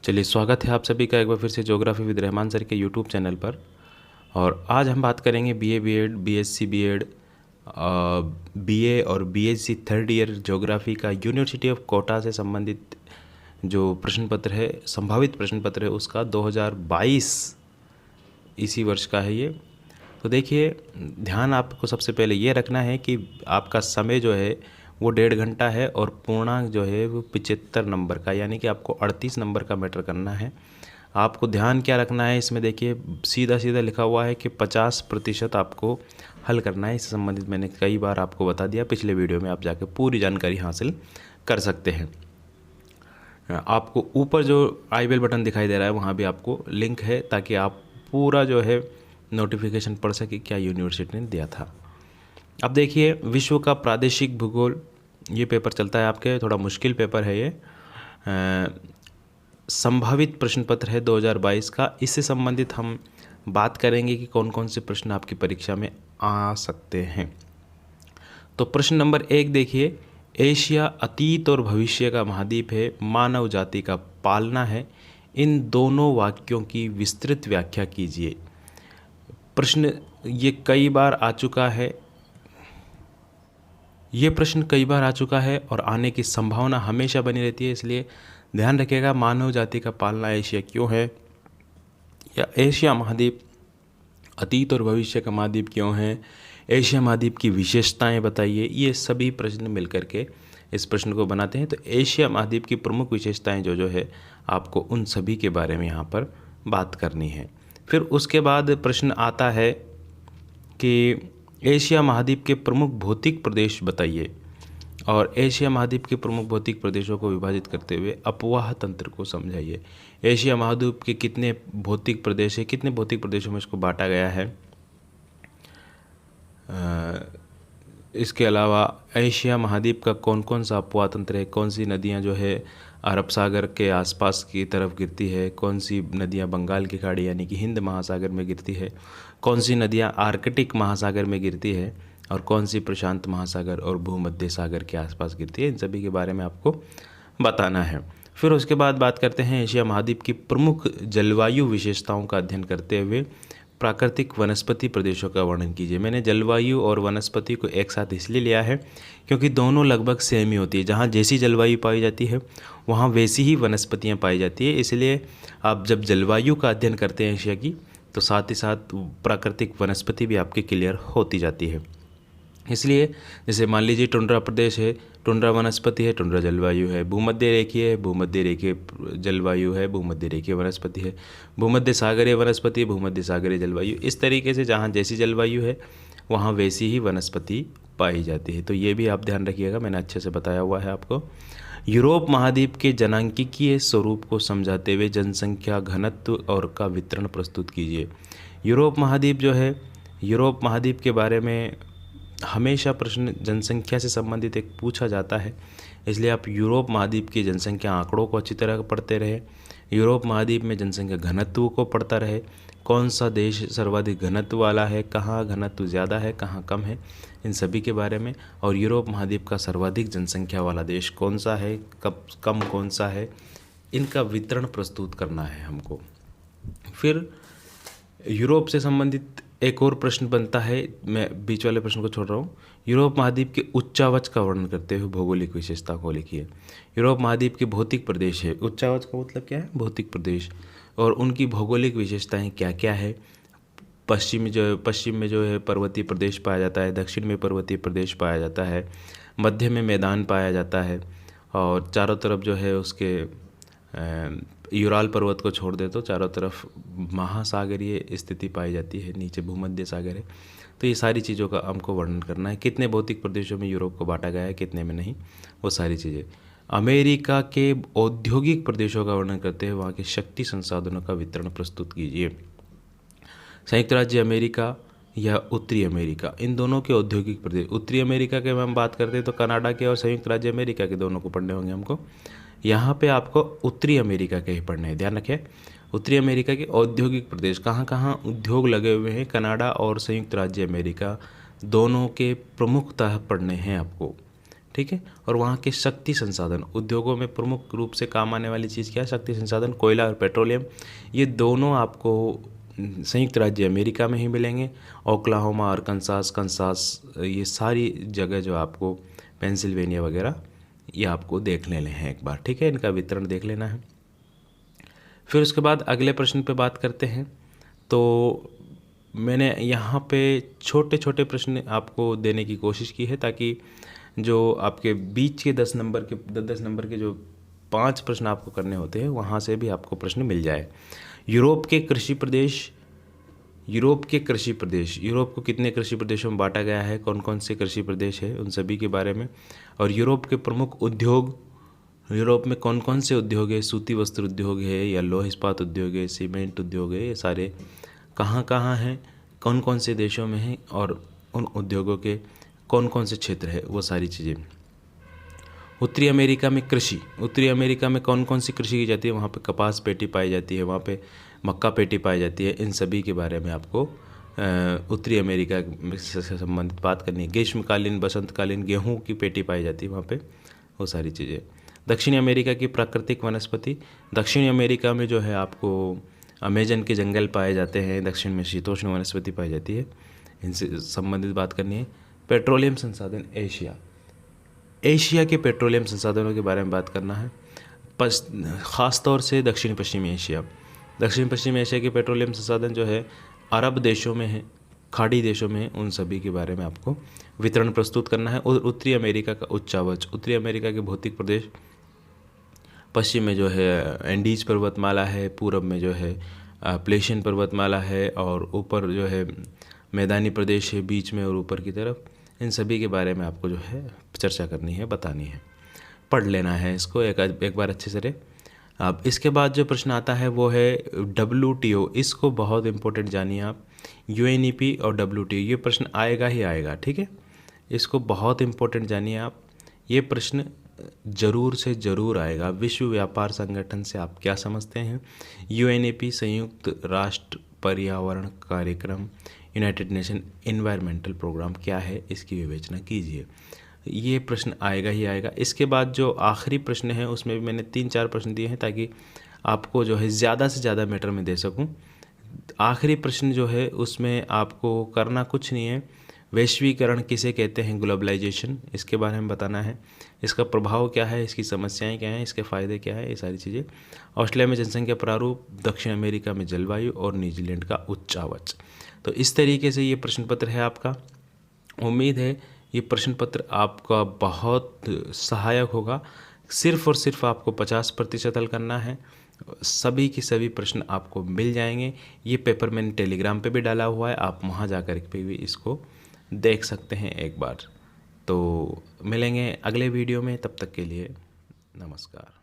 चलिए, स्वागत है आप सभी का एक बार फिर से ज्योग्राफी विद रहमान सर के यूट्यूब चैनल पर। और आज हम बात करेंगे BA BEd, BSc BEd, BA और बीएससी थर्ड ईयर ज्योग्राफी का यूनिवर्सिटी ऑफ कोटा से संबंधित जो प्रश्न पत्र है, संभावित प्रश्न पत्र है, उसका 2022 इसी वर्ष का है ये। तो देखिए, ध्यान आपको सबसे पहले ये रखना है कि आपका समय जो है वो 1.5 घंटा है और पूर्णांक जो है वो 75 नंबर का, यानी कि आपको 38 नंबर का मैटर करना है। आपको ध्यान क्या रखना है इसमें, देखिए सीधा सीधा लिखा हुआ है कि 50% आपको हल करना है। इससे संबंधित मैंने कई बार आपको बता दिया, पिछले वीडियो में आप जाके पूरी जानकारी हासिल कर सकते हैं। आपको ऊपर जो आई बेल बटन दिखाई दे रहा है वहाँ भी आपको लिंक है, ताकि आप पूरा जो है नोटिफिकेशन पढ़ सके क्या यूनिवर्सिटी ने दिया था। अब देखिए, विश्व का प्रादेशिक भूगोल ये पेपर चलता है आपके, थोड़ा मुश्किल पेपर है ये। संभावित प्रश्न पत्र है 2022 का। इससे संबंधित हम बात करेंगे कि कौन कौन से प्रश्न आपकी परीक्षा में आ सकते हैं। तो प्रश्न नंबर 1 देखिए, एशिया अतीत और भविष्य का महाद्वीप है, मानव जाति का पालना है, इन दोनों वाक्यों की विस्तृत व्याख्या कीजिए। प्रश्न ये कई बार आ चुका है, ये प्रश्न कई बार आ चुका है और आने की संभावना हमेशा बनी रहती है, इसलिए ध्यान रखिएगा। मानव जाति का पालना एशिया क्यों है, या एशिया महाद्वीप अतीत और भविष्य का महाद्वीप क्यों है, एशिया महाद्वीप की विशेषताएं बताइए। ये सभी प्रश्न मिलकर के इस प्रश्न को बनाते हैं। तो एशिया महाद्वीप की प्रमुख विशेषताएं जो है आपको उन सभी के बारे में यहाँ पर बात करनी है। फिर उसके बाद प्रश्न आता है कि एशिया महाद्वीप के प्रमुख भौतिक प्रदेश बताइए, और एशिया महाद्वीप के प्रमुख भौतिक प्रदेशों को विभाजित करते हुए अपवाह तंत्र को समझाइए। एशिया महाद्वीप के कितने भौतिक प्रदेश है, कितने भौतिक प्रदेशों में इसको बांटा गया है। इसके अलावा एशिया महाद्वीप का कौन कौन सा अपवाह तंत्र है, कौन सी नदियाँ जो है अरब सागर के आसपास की तरफ गिरती है, कौन सी नदियाँ बंगाल की खाड़ी यानी कि हिंद महासागर में गिरती है, कौन सी नदियाँ आर्कटिक महासागर में गिरती है, और कौन सी प्रशांत महासागर और भूमध्य सागर के आसपास गिरती है। इन सभी के बारे में आपको बताना है। फिर उसके बाद बात करते हैं एशिया महाद्वीप की प्रमुख जलवायु विशेषताओं का अध्ययन करते हुए प्राकृतिक वनस्पति प्रदेशों का वर्णन कीजिए। मैंने जलवायु और वनस्पति को एक साथ इसलिए लिया है क्योंकि दोनों लगभग सेम ही होती है। जहाँ जैसी जलवायु पाई जाती है वहाँ वैसी ही वनस्पतियाँ पाई जाती है, इसलिए आप जब जलवायु का अध्ययन करते हैं एशिया की, तो साथ ही साथ प्राकृतिक वनस्पति भी आपकी क्लियर होती जाती है। इसलिए जैसे मान लीजिए टुंड्रा प्रदेश है, टुंड्रा वनस्पति है, टुंड्रा जलवायु है। भूमध्य रेखीय है, भूमध्य रेखीय जलवायु है, भूमध्य रेखीय वनस्पति है। भूमध्य सागरीय वनस्पति, भूमध्य सागरीय जलवायु। इस तरीके से जहाँ जैसी जलवायु है वहाँ वैसी ही वनस्पति पाई जाती है। तो ये भी आप ध्यान रखिएगा, मैंने अच्छे से बताया हुआ है आपको। यूरोप महाद्वीप के जनांकीय स्वरूप को समझाते हुए जनसंख्या घनत्व और का वितरण प्रस्तुत कीजिए। यूरोप महाद्वीप जो है, यूरोप महाद्वीप के बारे में हमेशा प्रश्न जनसंख्या से संबंधित एक पूछा जाता है, इसलिए आप यूरोप महाद्वीप की जनसंख्या आंकड़ों को अच्छी तरह पढ़ते रहे। यूरोप महाद्वीप में जनसंख्या घनत्व को पढ़ता रहे, कौन सा देश सर्वाधिक घनत्व वाला है, कहाँ घनत्व ज़्यादा है, कहाँ कम है, इन सभी के बारे में। और यूरोप महाद्वीप का सर्वाधिक जनसंख्या वाला देश कौन सा है, कब कम कौन सा है, इनका वितरण प्रस्तुत करना है हमको। फिर यूरोप से संबंधित एक और प्रश्न बनता है, मैं बीच वाले प्रश्न को छोड़ रहा हूँ। यूरोप महाद्वीप के उच्चावच का वर्णन करते हुए भौगोलिक विशेषता को लिखिए। यूरोप महाद्वीप के भौतिक प्रदेश है, उच्चावच का मतलब क्या है, भौतिक प्रदेश, और उनकी भौगोलिक विशेषताएं क्या क्या है। पश्चिम में जो है पर्वतीय प्रदेश पाया जाता है, दक्षिण में पर्वतीय प्रदेश पाया जाता है, मध्य में मैदान पाया जाता है, और चारों तरफ जो है उसके यूराल पर्वत को छोड़ दे तो चारों तरफ महासागरीय स्थिति पाई जाती है, नीचे भूमध्य सागर है। तो ये सारी चीज़ों का हमको वर्णन करना है, कितने भौतिक प्रदेशों में यूरोप को बांटा गया है, कितने में नहीं, वो सारी चीज़ें। अमेरिका के औद्योगिक प्रदेशों का वर्णन करते हुए वहाँ के शक्ति संसाधनों का वितरण प्रस्तुत कीजिए। संयुक्त राज्य अमेरिका या उत्तरी अमेरिका, इन दोनों के औद्योगिक प्रदेश। उत्तरी अमेरिका के हम बात करते हैं तो कनाडा के और संयुक्त राज्य अमेरिका के दोनों को पढ़ने होंगे हमको। यहाँ पे आपको उत्तरी अमेरिका के ही पढ़ने हैं, ध्यान रखें। उत्तरी अमेरिका के औद्योगिक प्रदेश, कहाँ कहाँ उद्योग लगे हुए हैं, कनाडा और संयुक्त राज्य अमेरिका दोनों के प्रमुखतः पढ़ने हैं आपको। ठीक है। और वहाँ के शक्ति संसाधन, उद्योगों में प्रमुख रूप से काम आने वाली चीज़ क्या है? शक्ति संसाधन, कोयला और पेट्रोलियम। ये दोनों आपको संयुक्त राज्य अमेरिका में ही मिलेंगे। ओक्लाहोमा और कंसास ये सारी जगह जो आपको पेंसिल्वेनिया वगैरह ये आपको देख लेने हैं एक बार, ठीक है, इनका वितरण देख लेना है। फिर उसके बाद अगले प्रश्न पे बात करते हैं। तो मैंने यहाँ पे छोटे छोटे प्रश्न आपको देने की कोशिश की है ताकि जो आपके बीच के 10 नंबर के जो 5 प्रश्न आपको करने होते हैं वहाँ से भी आपको प्रश्न मिल जाए। यूरोप के कृषि प्रदेश, यूरोप को कितने कृषि प्रदेशों में बांटा गया है, कौन कौन से कृषि प्रदेश है, उन सभी के बारे में। और यूरोप के प्रमुख उद्योग, यूरोप में कौन कौन से उद्योग है, सूती वस्त्र उद्योग है या लौह इस्पात उद्योग है, सीमेंट उद्योग है, ये सारे कहाँ कहाँ हैं, कौन कौन से देशों में हैं और उन उद्योगों के कौन कौन से क्षेत्र है, वो सारी चीज़ें। उत्तरी अमेरिका में कृषि, उत्तरी अमेरिका में कौन कौन सी कृषि की जाती है, वहाँ पे कपास पेटी पाई जाती है, वहाँ पे मक्का पेटी पाई जाती है, इन सभी के बारे में आपको उत्तरी अमेरिका से संबंधित बात करनी है। ग्रीष्मकालीन बसंतकालीन गेहूँ की पेटी पाई जाती है वहाँ पे, वो सारी चीज़ें। दक्षिणी अमेरिका की प्राकृतिक वनस्पति, दक्षिणी अमेरिका में जो है आपको अमेजन के जंगल पाए जाते हैं, दक्षिण में शीतोष्ण वनस्पति पाई जाती है, इनसे संबंधित बात करनी है। पेट्रोलियम संसाधन, एशिया के पेट्रोलियम संसाधनों के बारे में बात करना है, ख़ास तौर से दक्षिण पश्चिमी एशिया के पेट्रोलियम संसाधन जो है अरब देशों में है, खाड़ी देशों में है, उन सभी के बारे में आपको वितरण प्रस्तुत करना है। और उत्तरी अमेरिका का उच्चावच, उत्तरी अमेरिका के भौतिक प्रदेश, पश्चिम में जो है एंडीज पर्वतमाला है, पूरब में जो है प्लेशियन पर्वतमाला है, और ऊपर जो है मैदानी प्रदेश है बीच में और ऊपर की तरफ, इन सभी के बारे में आपको जो है चर्चा करनी है, बतानी है, पढ़ लेना है इसको एक बार अच्छे से। अब इसके बाद जो प्रश्न आता है वो है WTO, इसको बहुत इंपॉर्टेंट जानिए आप। UNEP और WTO, ये प्रश्न आएगा ही आएगा, ठीक है, इसको बहुत इंपॉर्टेंट जानिए आप। ये प्रश्न ज़रूर से ज़रूर आएगा। विश्व व्यापार संगठन से आप क्या समझते हैं? UNEP संयुक्त राष्ट्र पर्यावरण कार्यक्रम, यूनाइटेड नेशन एनवायरमेंटल प्रोग्राम क्या है, इसकी विवेचना कीजिए। ये प्रश्न आएगा ही आएगा। इसके बाद जो आखिरी प्रश्न है उसमें भी मैंने 3-4 प्रश्न दिए हैं ताकि आपको जो है ज़्यादा से ज़्यादा मैटर में दे सकूं। आखिरी प्रश्न जो है उसमें आपको करना कुछ नहीं है, वैश्वीकरण किसे कहते हैं, ग्लोबलाइजेशन, इसके बारे में बताना है, इसका प्रभाव क्या है, इसकी समस्याएं क्या हैं, इसके फ़ायदे क्या है, ये सारी चीज़ें। ऑस्ट्रेलिया में जनसंख्या प्रारूप, दक्षिण अमेरिका में जलवायु और न्यूजीलैंड का उच्चावच। तो इस तरीके से ये प्रश्न पत्र है आपका। उम्मीद है ये प्रश्न पत्र आपका बहुत सहायक होगा। सिर्फ़ और सिर्फ आपको 50% हल करना है, सभी के सभी प्रश्न आपको मिल जाएंगे। ये पेपर मैंने टेलीग्राम पे भी डाला हुआ है, आप वहाँ जाकर के भी इसको देख सकते हैं एक बार। तो मिलेंगे अगले वीडियो में, तब तक के लिए नमस्कार।